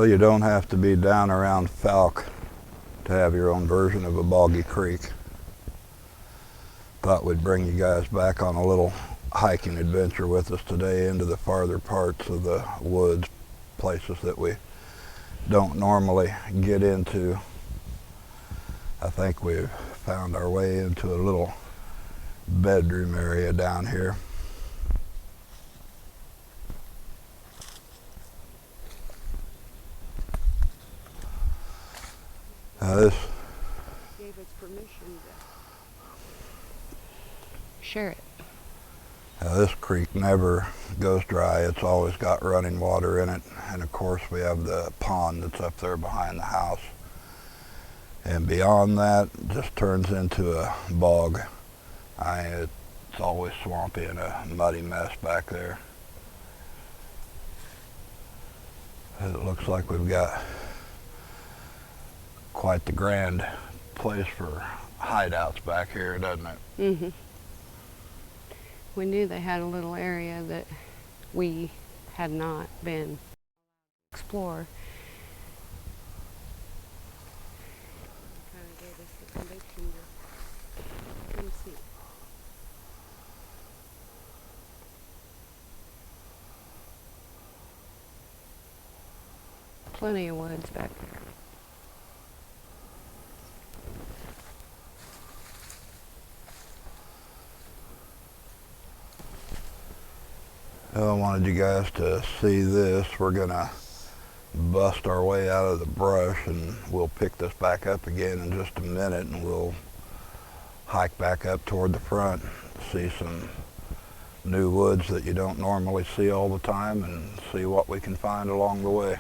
Well, you don't have to be down around Falk to have your own version of a boggy creek. Thought we'd bring you guys back on a little hiking adventure with us today into the farther parts of the woods, places that we don't normally get into. I think we've found our way into a little bedroom area down here. This gave us permission to share it. This creek never goes dry. It's always got running water in it. And of course we have the pond that's up there behind the house. And beyond that, it just turns into a bog. It's always swampy and a muddy mess back there. It looks like we've got quite the grand place for hideouts back here, doesn't it? Mm-hmm. We knew they had a little area that we had not been explore. Kind of gave us the conviction to come see. Plenty of woods back there. I wanted you guys to see this. We're gonna bust our way out of the brush and we'll pick this back up again in just a minute, and we'll hike back up toward the front, see some new woods that you don't normally see all the time, and see what we can find along the way.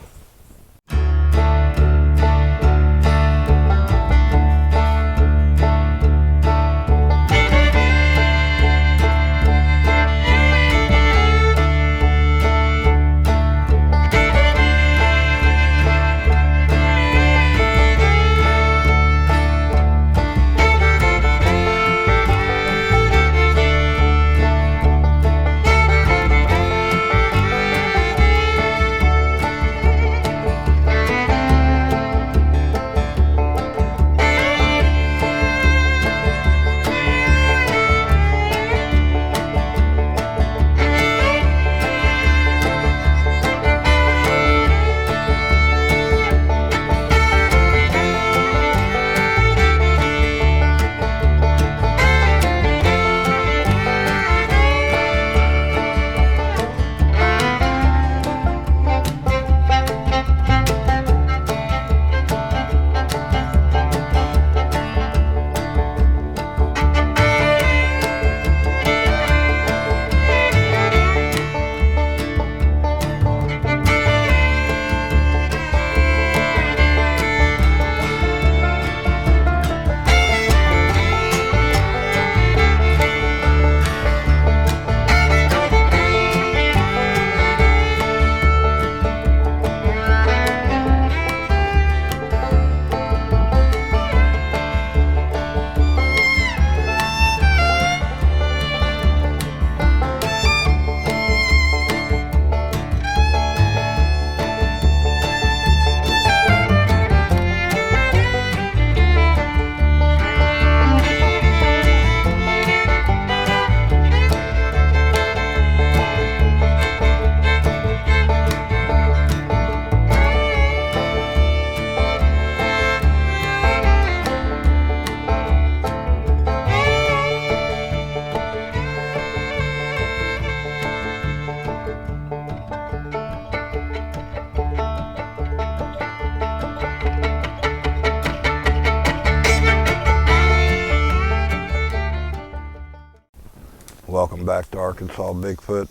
Welcome back to Arkansas Bigfoot.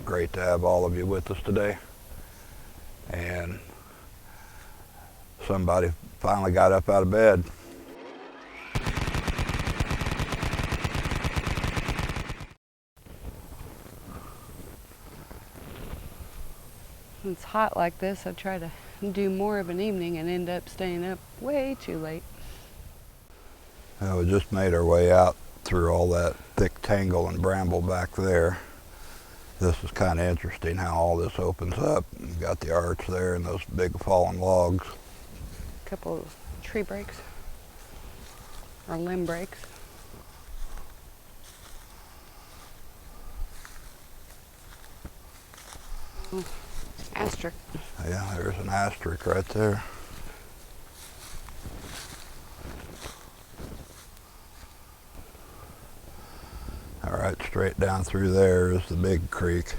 Great to have all of you with us today. And somebody finally got up out of bed. When it's hot like this, I try to do more of an evening and end up staying up way too late. We just made our way out through all that thick tangle and bramble back there. This is kind of interesting how all this opens up. You've got the arch there and those big fallen logs. A couple of tree breaks or limb breaks. Asterisk. Yeah, there's an asterisk right there. All right, straight down through there is the big creek,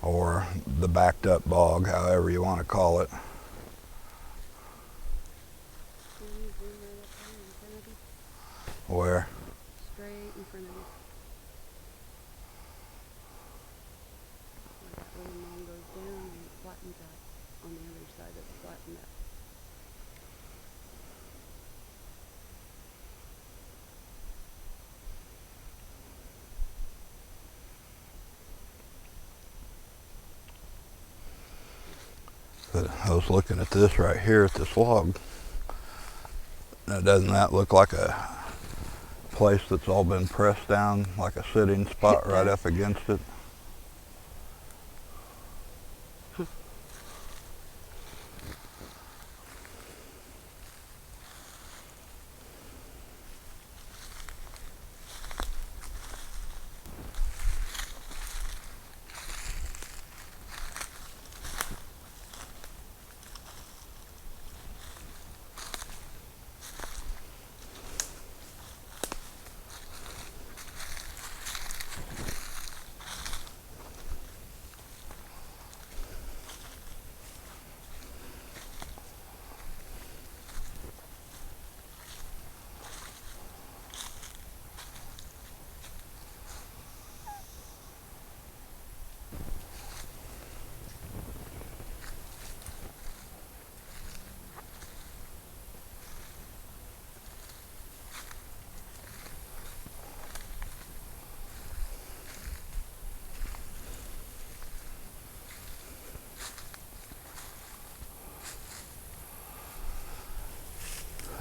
or the backed up bog, however you want to call it. Where? Straight in front of you. Where that little mound goes down and it flattens out. On the other side it's flattened out. But I was looking at this right here at this log. Now, doesn't that look like a place that's all been pressed down, like a sitting spot right up against it?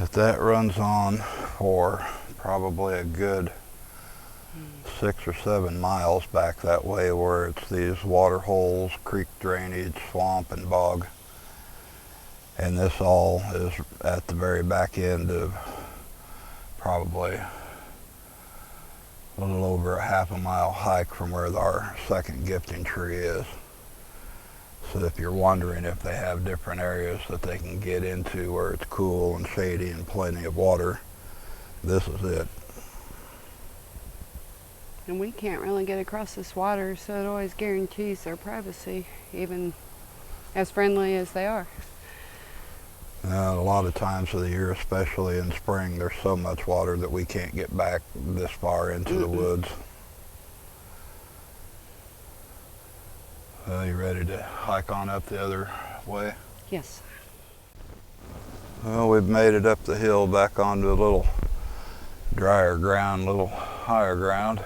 If that runs on for probably a good 6 or 7 miles back that way, where it's these water holes, creek drainage, swamp and bog, and this all is at the very back end of probably a little over a half-a-mile hike from where our second gifting tree is. So if you're wondering if they have different areas that they can get into where it's cool and shady and plenty of water, this is it. And we can't really get across this water, so it always guarantees their privacy, even as friendly as they are. A lot of times of the year, especially in spring, there's so much water that we can't get back this far into the woods. You ready to hike on up the other way? Yes. Well, we've made it up the hill back onto a little drier ground, a little higher ground.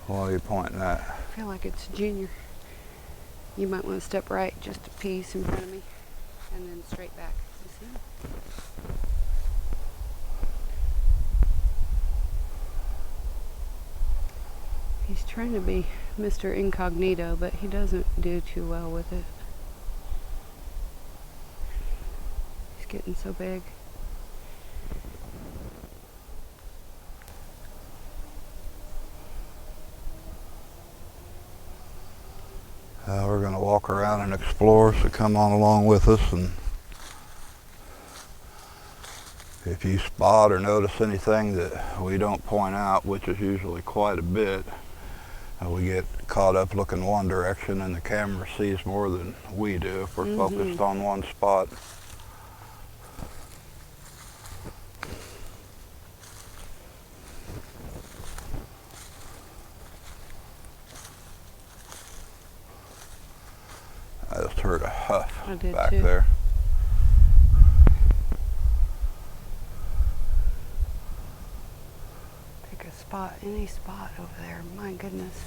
What are you pointing at? I feel like it's Junior. You might want to step right just a piece in front of me and then straight back. You see? He's trying to be Mr. Incognito, but he doesn't do too well with it. He's getting so big. We're going to walk around and explore, so come on along with us. And if you spot or notice anything that we don't point out, which is usually quite a bit, we get caught up looking one direction and the camera sees more than we do if we're focused on one spot. I just heard a huff back there. Pick a spot, any spot over there. My goodness.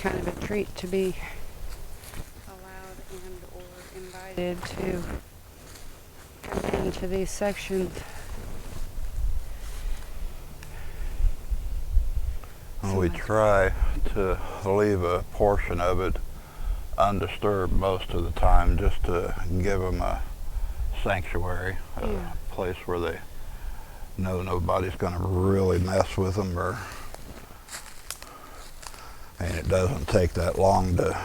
kind of a treat to be allowed and or invited to come into these sections. Well, we try to leave a portion of it undisturbed most of the time, just to give them a sanctuary, a place where they know nobody's going to really mess with them. And it doesn't take that long to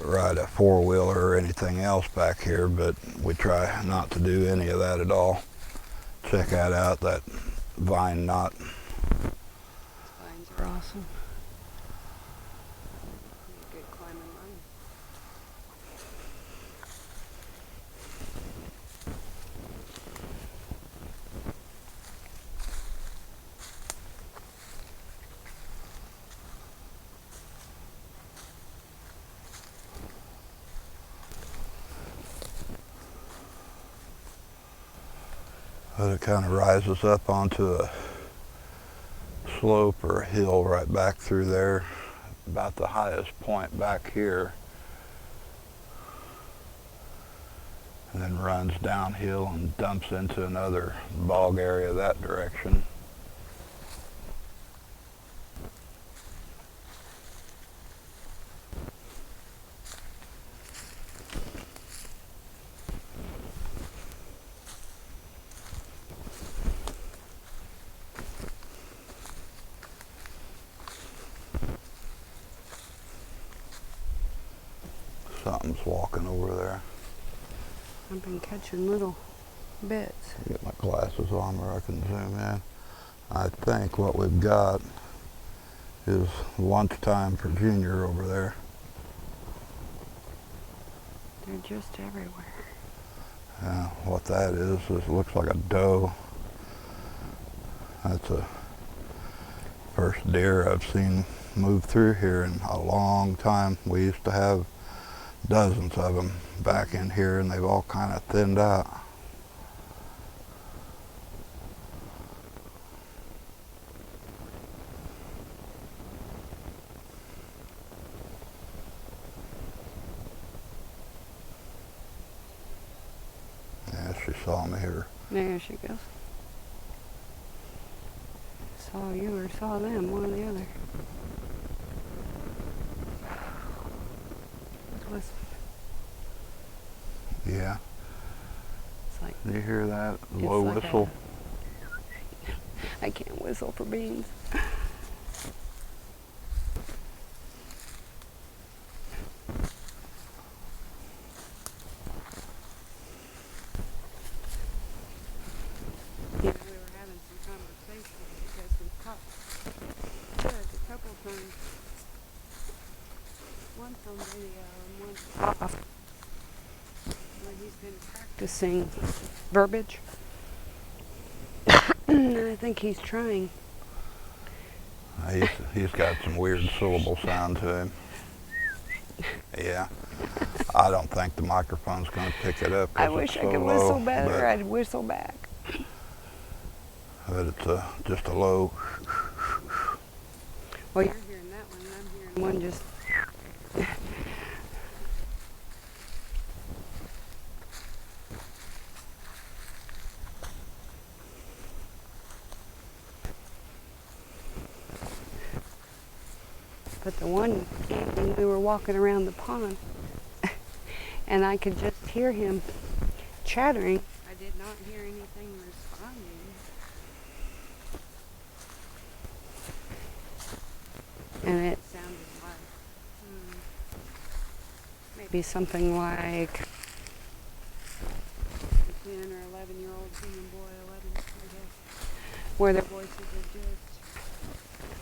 ride a four-wheeler or anything else back here, but we try not to do any of that at all. Check that out, that vine knot. Vines are awesome. Good climbing vine. But it kind of rises up onto a slope or a hill right back through there, about the highest point back here, and then runs downhill and dumps into another bog area that direction. Something's walking over there. I've been catching little bits. Get my glasses on where I can zoom in. I think what we've got is lunchtime for Junior over there. They're just everywhere. Yeah, what that is it looks like a doe. That's the first deer I've seen move through here in a long time. We used to have dozens of them back in here, and they've all kind of thinned out. Yeah, she saw me here. There she goes. Saw you or saw them, one or the other. Listen. Yeah. It's like, Do you hear that low whistle? I can't whistle for beans. Yeah, we were having some conversation because we caught Judge a couple times. Once on video and once off. Where he's been practicing verbiage. And I think he's trying. He's got some weird syllable sound to him. Yeah. I don't think the microphone's going to pick it up. I wish I could whistle better. I'd whistle back. But it's just a low. Well, you're hearing that one, and I'm hearing one just. But the one evening we were walking around the pond, and I could just hear him chattering. I did not hear anything responding. And it sounded like maybe something like a 10 or 11-year-old human boy, 11, I guess, where their voices are just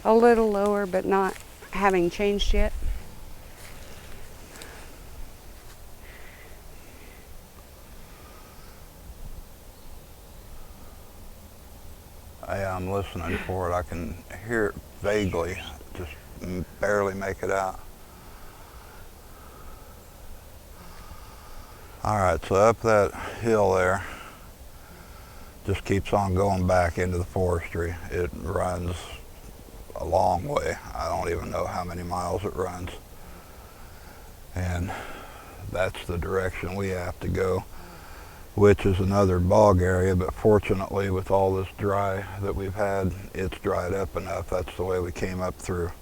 a little lower, but not having changed yet. I'm listening for it. I can hear it vaguely, just barely make it out. All right, so up that hill there, just keeps on going back into the forestry. It runs a long way. I don't even know how many miles it runs. And that's the direction we have to go, which is another bog area, but fortunately with all this dry that we've had, it's dried up enough. That's the way we came up through.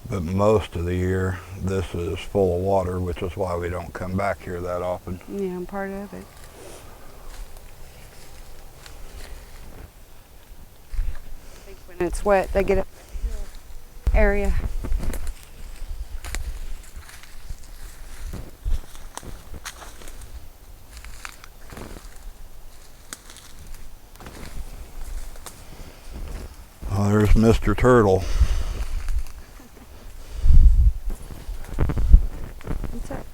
But most of the year, this is full of water, which is why we don't come back here that often. Yeah, I'm part of it. I think when it's wet, they get up the hill area. Well, there's Mr. Turtle. What's that?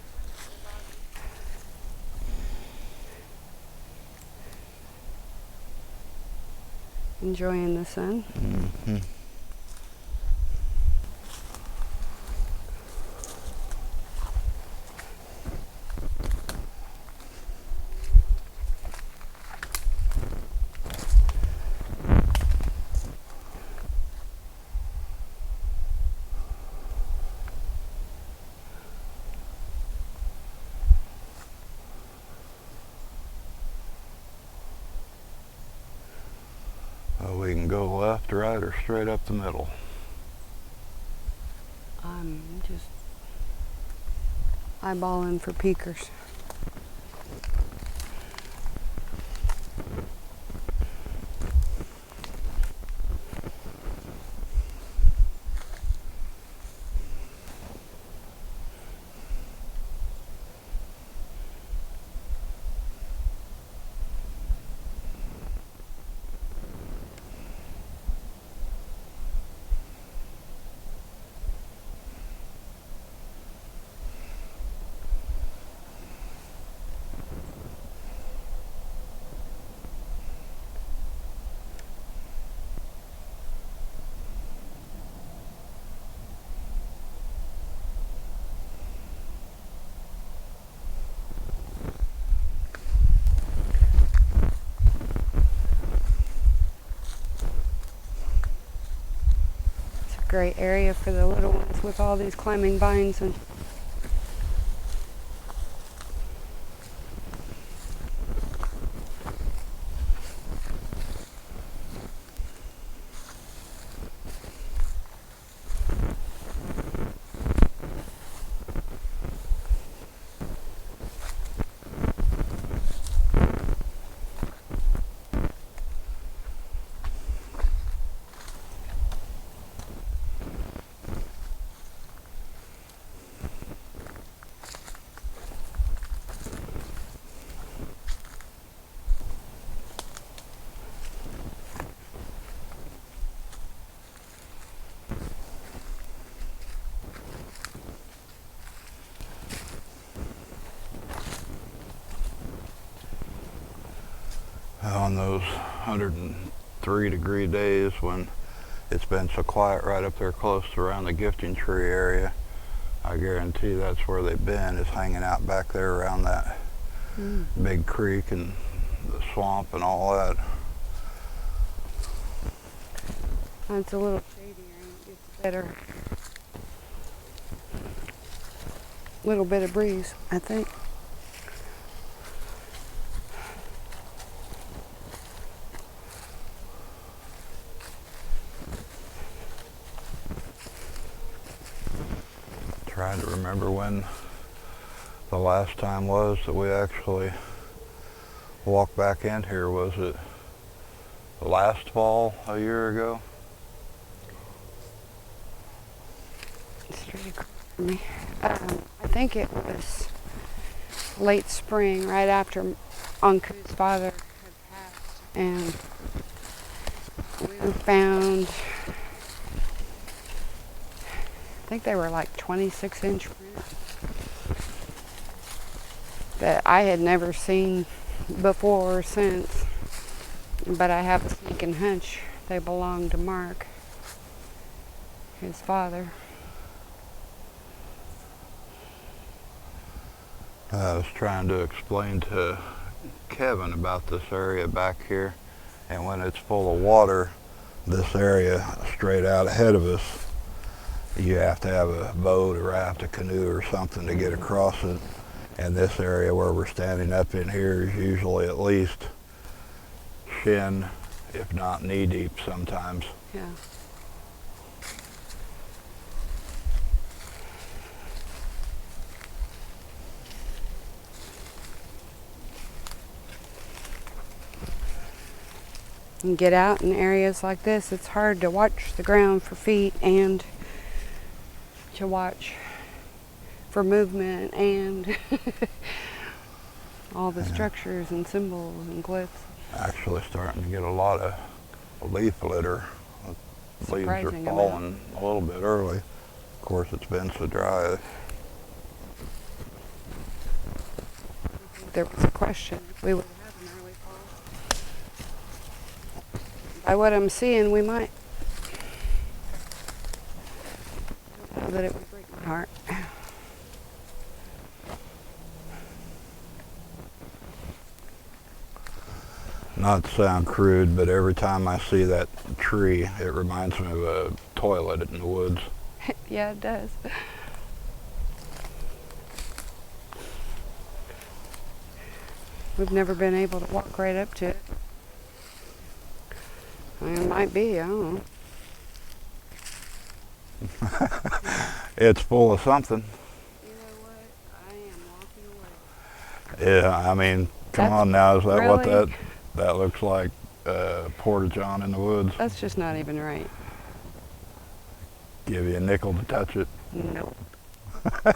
Enjoying the sun. Mm-hmm. We can go left, right, or straight up the middle. I'm just eyeballing for peakers. Great area for the little ones with all these climbing vines and On those 103-degree days when it's been so quiet right up there close to around the gifting tree area, I guarantee that's where they've been, is hanging out back there around that big creek and the swamp and all that. it's a little shadier and it gets better. Little bit of breeze, I think. Trying to remember when the last time was that we actually walked back in here. Was it last fall, a year ago? Straight across from me. I think it was late spring, right after Anku's father had passed, and we found, I think they were like 26-inch prints that I had never seen before or since, but I have a sneaking hunch they belonged to Mark, his father. I was trying to explain to Kevin about this area back here, and when it's full of water, This area straight out ahead of us, you have to have a boat, a raft, a canoe, or something to get across it. And this area where we're standing up in here is usually at least shin, if not knee deep sometimes. Yeah. And get out in areas like this, it's hard to watch the ground for feet and to watch for movement and all the structures and symbols and glyphs. Actually starting to get a lot of leaf litter. Leaves are Surprising falling a little bit early. Of course, it's been so dry. There was a question if we would have an early fall. By what I'm seeing, we might. I don't know that it would break my heart. Not to sound crude, but every time I see that tree, it reminds me of a toilet in the woods. Yeah, it does. We've never been able to walk right up to it. I mean, it might be, I don't know. It's full of something. You know what? I am walking away. Yeah, I mean, come That's on now, is that what really- that looks like? Porta-john in the woods? That's just not even right. Give you a nickel to touch it. Nope. Okay.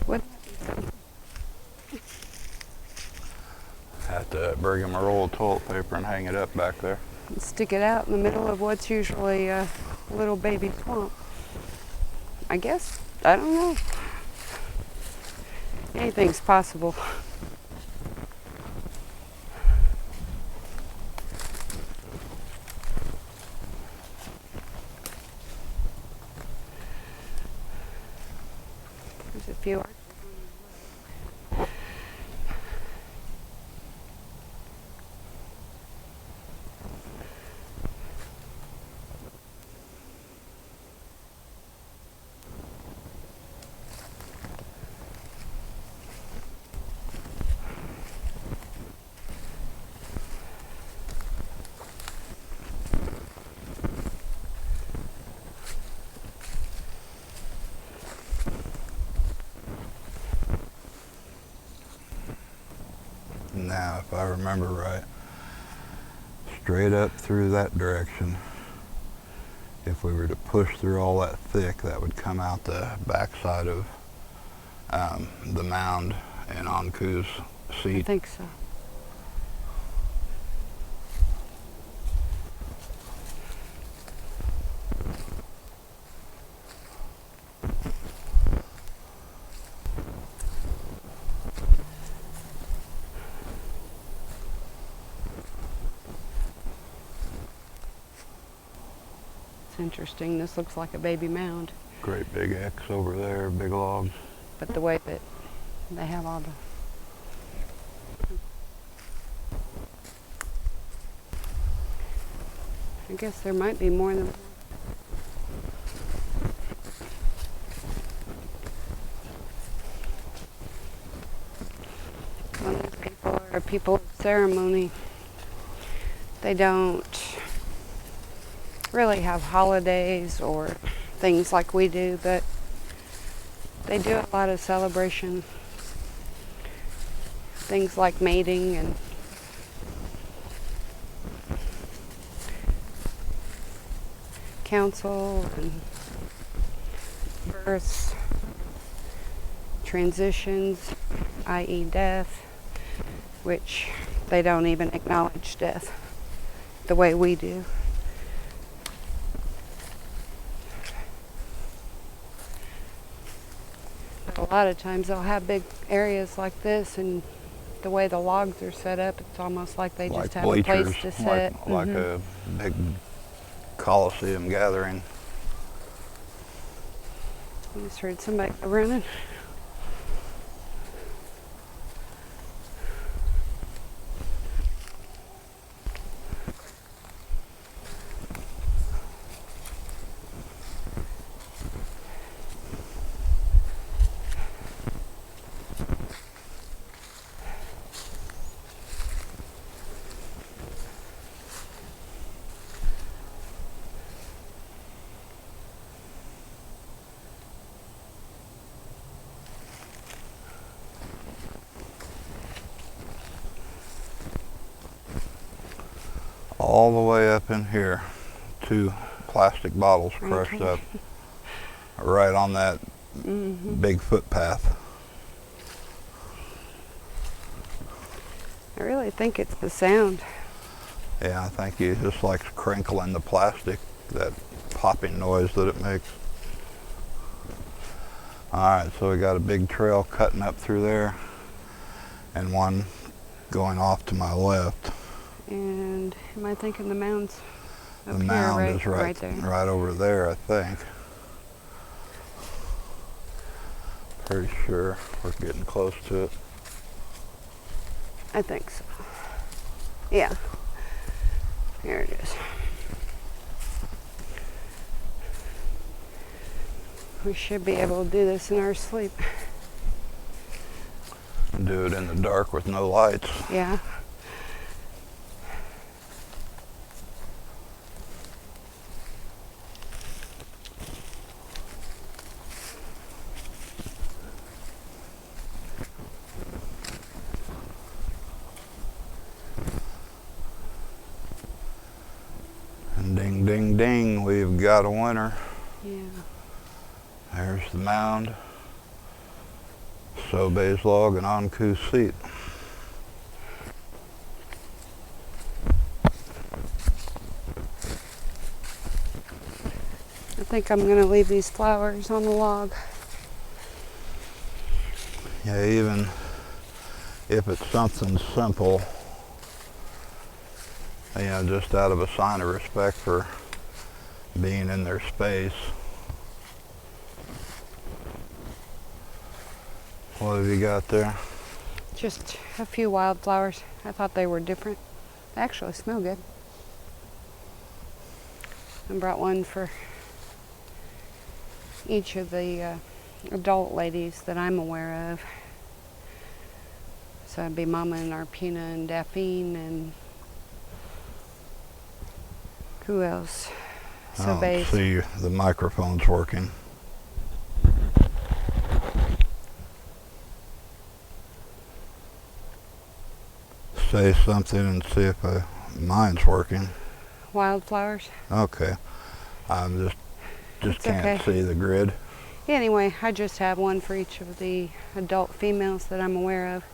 Wouldn't that be something? Have to bring him a roll of toilet paper and hang it up back there. Stick it out in the middle of what's usually a little baby swamp. I guess. I don't know. Anything's possible. There's a few arches on the way. Now, if I remember right, straight up through that direction, if we were to push through all that thick, that would come out the backside of the mound and Anku's I seat. think so. It's interesting. This looks like a baby mound, Great big X over there, big logs. but the way that they have all the I guess there might be more than one. When these people are people of ceremony, they don't really have holidays or things like we do, but they do a lot of celebration. Things like mating and council and births, transitions, i.e. death, which they don't even acknowledge death the way we do. But a lot of times they'll have big areas like this, and the way the logs are set up, it's almost like they Like just have a place bleachers, to sit. like Mhm. a big Coliseum gathering. I just heard somebody running. All the way up in here, 2 plastic bottles crushed up right on that big footpath. I really think it's the sound. Yeah, I think you just like crinkling the plastic, that popping noise that it makes. Alright, so we got a big trail cutting up through there and one going off to my left. And am I thinking the mound's up The here, mound is right there? right over there, I think. Pretty sure we're getting close to it. I think so. Yeah. Here it is. We should be able to do this in our sleep. Do it in the dark with no lights. Yeah. And ding, ding, ding, we've got a winner. Yeah. There's the mound, Sobeys log, and Anku seat. I think I'm going to leave these flowers on the log. Yeah, even if it's something simple, you know, just out of a sign of respect for being in their space. What have you got there? Just a few wildflowers. I thought they were different. They actually smell good. I brought one for each of the adult ladies that I'm aware of. So it'd be Mama and Arpina and Daphne and who else? I don't Sobeys. see the microphone's working. Say something and see if mine's working. Wildflowers. Okay. I'm just It's can't okay. see the grid. Anyway, I just have one for each of the adult females that I'm aware of.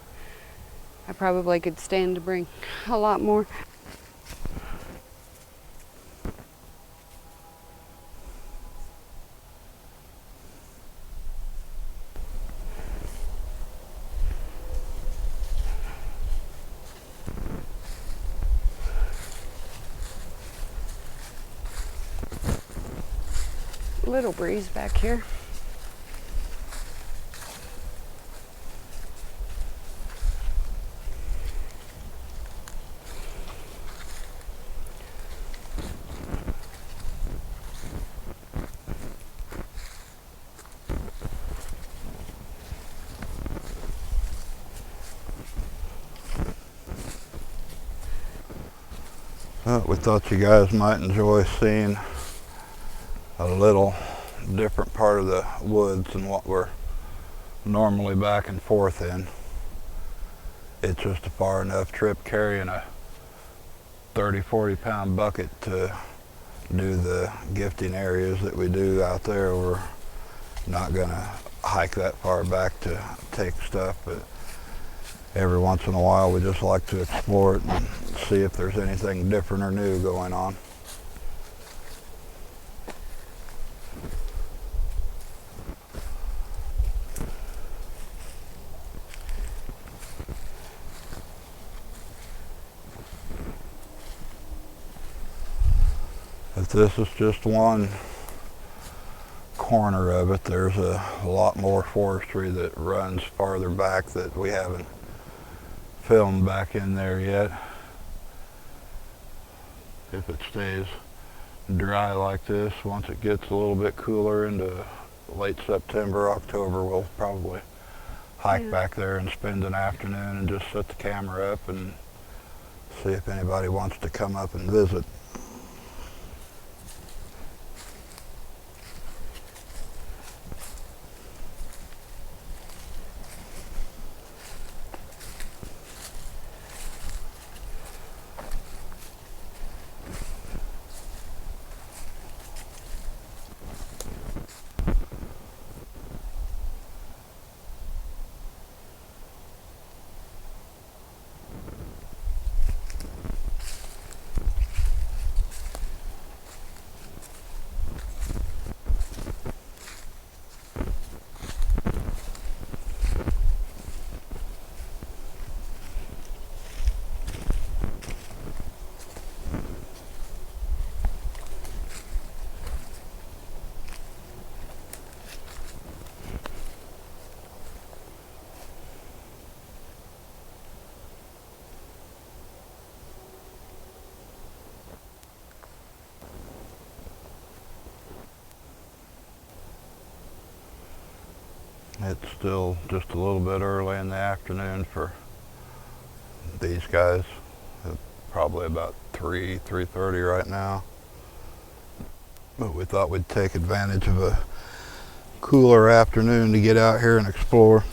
I probably could stand to bring a lot more. Little breeze back here. We thought you guys might enjoy seeing a little different part of the woods than what we're normally back and forth in. It's just a far enough trip carrying a 30-40 pound bucket to do the gifting areas that we do out there. We're not gonna hike that far back to take stuff, but every once in a while we just like to explore it and see if there's anything different or new going on. If this is just one corner of it. There's a lot more forestry that runs farther back that we haven't filmed back in there yet. If it stays dry like this, once it gets a little bit cooler into late September, October, we'll probably hike back there and spend an afternoon and just set the camera up and see if anybody wants to come up and visit. It's still just a little bit early in the afternoon for these guys. It's probably about 3:30 right now. But we thought we'd take advantage of a cooler afternoon to get out here and explore.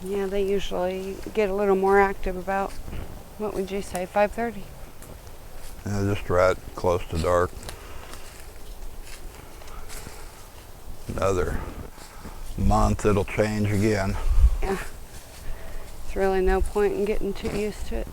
Yeah, they usually get a little more active about, what would you say, 5:30? Yeah, just right close to dark. Another month it'll change again. Yeah. There's really no point in getting too used to it.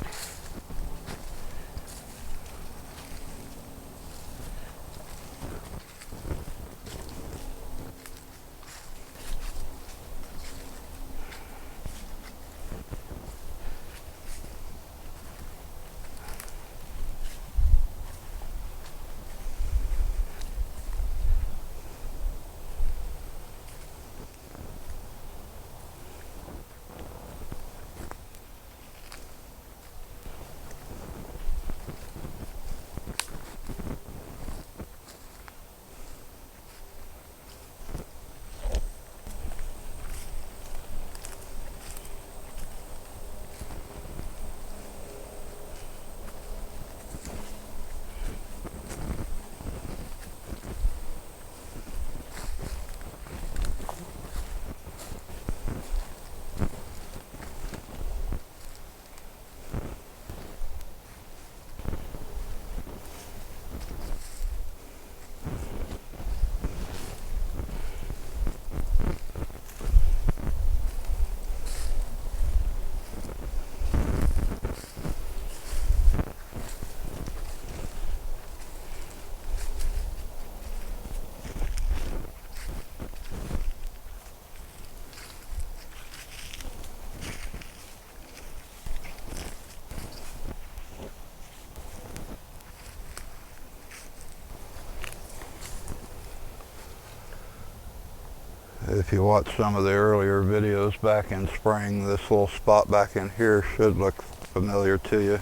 If you watch some of the earlier videos back in spring, this little spot back in here should look familiar to you.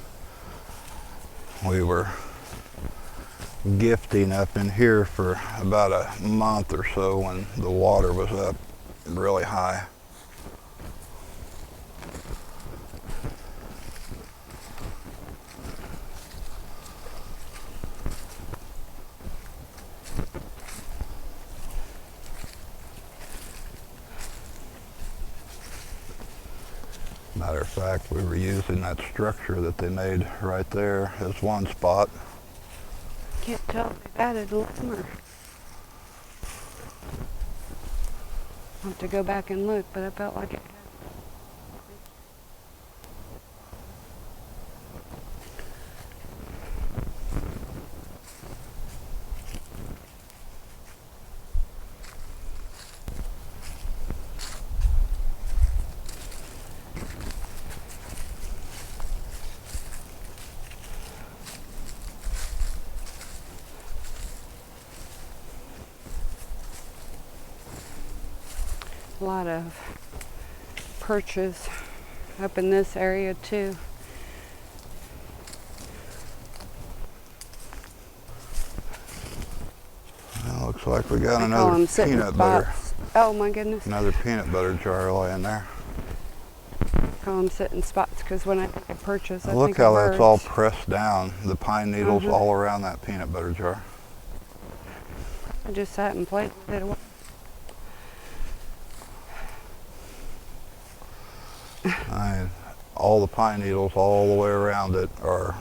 We were gifting up in here for about a month or so when the water was up really high. Matter of fact, we were using that structure that they made right there as one spot. Can't tell if they've added a little more. I'll have to go back and look, but I felt like it had. A lot of perches up in this area too. Well, looks like we got I call another them sitting peanut butter. spots. Oh my goodness. Another peanut butter jar laying there. I call them sitting spots because when I think of perches, I Look think how of that's all birds. pressed down. The pine needles all around that peanut butter jar. I just sat and played with it a while. All the pine needles all the way around it are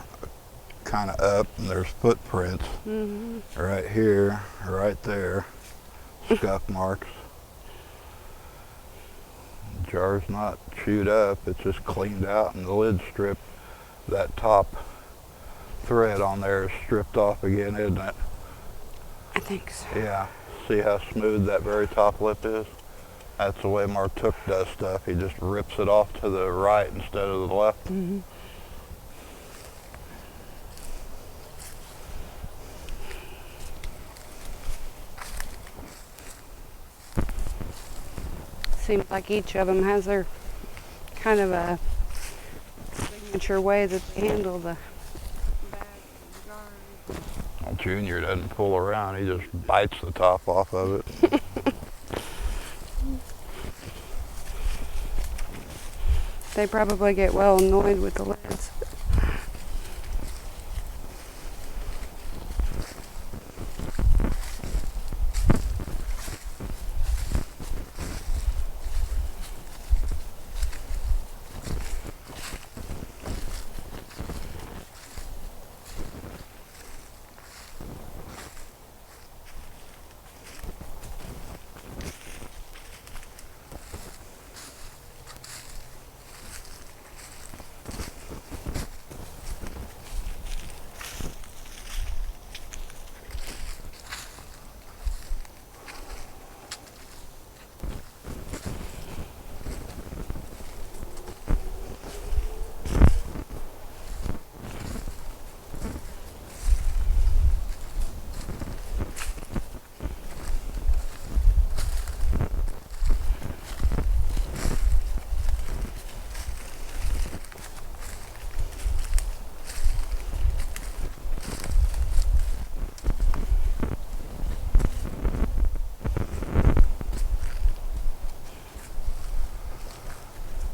kind of up, and there's footprints right here, right there, scuff marks. The jar's not chewed up, it's just cleaned out, and the lid stripped. That top thread on there is stripped off again, isn't it? I think so. Yeah. See how smooth that very top lip is? That's the way Martuk does stuff. He just rips it off to the right instead of the left. Seems like each of them has their kind of a signature way that they handle the bags and jars. Well, Junior doesn't pull around. He just bites the top off of it. They probably get well annoyed with the lids.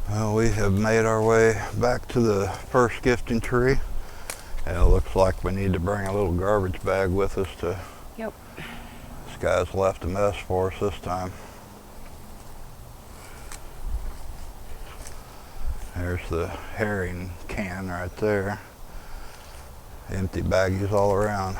Well, we have made our way back to the first gifting tree. And it looks like we need to bring a little garbage bag with us to... Yep. This guy's left a mess for us this time. There's the herring can right there. Empty baggies all around.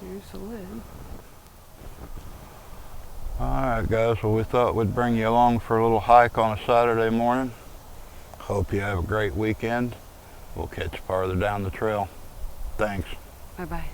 There's the lid. Alright guys, well we thought we'd bring you along for a little hike on a Saturday morning. Hope you have a great weekend. We'll catch you farther down the trail. Thanks. Bye-bye.